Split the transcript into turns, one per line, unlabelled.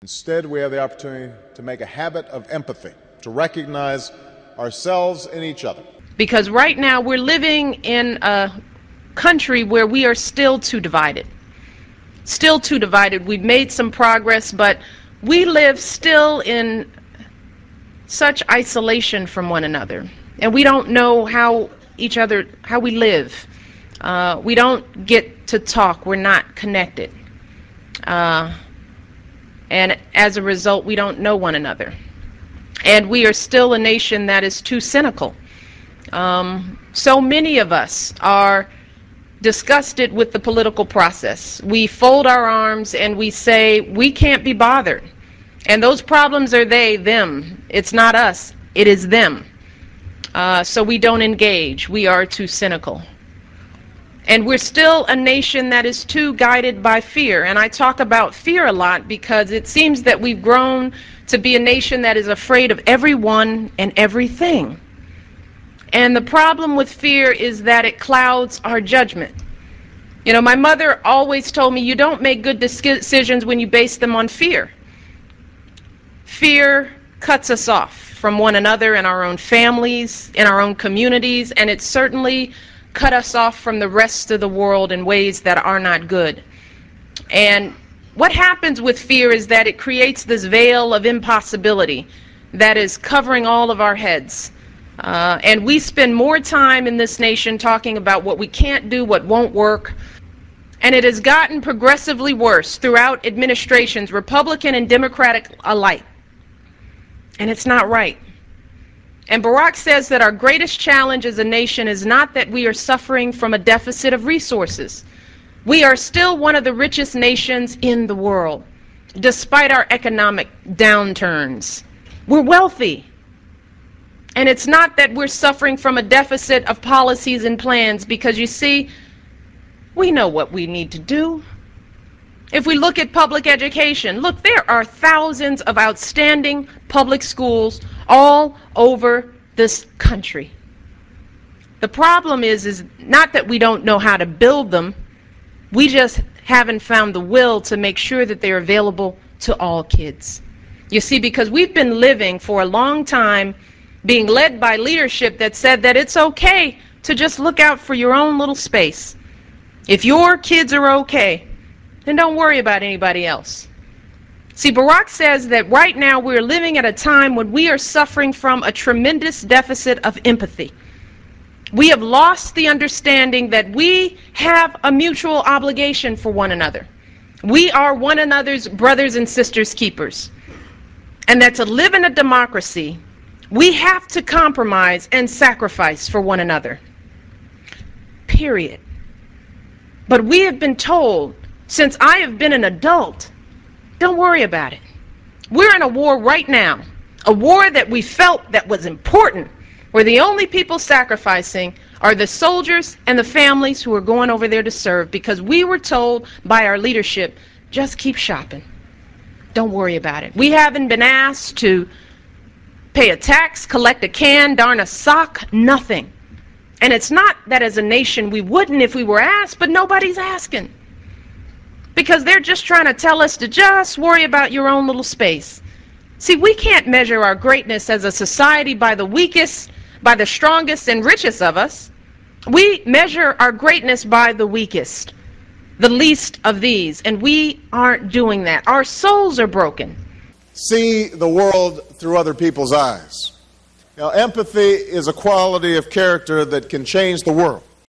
Instead, we have the opportunity to make a habit of empathy, to recognize ourselves in each other.
Because right now we're living in a country where we are still too divided. Still too divided. We've made some progress, but we live still in such isolation from one another. And we don't know how we live. We don't get to talk. We're not connected. And as a result, we don't know one another. And we are still a nation that is too cynical. So many of us are disgusted with the political process. We fold our arms and we say, we can't be bothered. And those problems are they, them. It's not us, it is them. So we don't engage. We are too cynical. And we're still a nation that is too guided by fear. And I talk about fear a lot because it seems that we've grown to be a nation that is afraid of everyone and everything. And the problem with fear is that it clouds our judgment. You know, my mother always told me, you don't make good decisions when you base them on fear. Fear cuts us off from one another in our own families, in our own communities, and it certainly cut us off from the rest of the world in ways that are not good. And what happens with fear is that it creates this veil of impossibility that is covering all of our heads. And we spend more time in this nation talking about what we can't do, what won't work. And it has gotten progressively worse throughout administrations, Republican and Democratic alike. And it's not right. And Barack says that our greatest challenge as a nation is not that we are suffering from a deficit of resources. We are still one of the richest nations in the world, despite our economic downturns. We're wealthy. And it's not that we're suffering from a deficit of policies and plans, because you see, we know what we need to do. If we look at public education, look, there are thousands of outstanding public schools all over this country. The problem is not that we don't know how to build them, we just haven't found the will to make sure that they're available to all kids. You see, because we've been living for a long time being led by leadership that said that it's okay to just look out for your own little space. If your kids are okay, then don't worry about anybody else. See, Barack says that right now we're living at a time when we are suffering from a tremendous deficit of empathy. We have lost the understanding that we have a mutual obligation for one another. We are one another's brothers and sisters keepers. And that to live in a democracy, we have to compromise and sacrifice for one another. Period. But we have been told, since I have been an adult, don't worry about it. We're in a war right now, a war that we felt that was important, where the only people sacrificing are the soldiers and the families who are going over there to serve, because we were told by our leadership, just keep shopping. Don't worry about it. We haven't been asked to pay a tax, collect a can, darn a sock, nothing. And it's not that as a nation we wouldn't if we were asked, but nobody's asking. Because they're just trying to tell us to just worry about your own little space. See, we can't measure our greatness as a society by the weakest, by the strongest and richest of us. We measure our greatness by the weakest, the least of these, and we aren't doing that. Our souls are broken.
See the world through other people's eyes. Now, empathy is a quality of character that can change the world.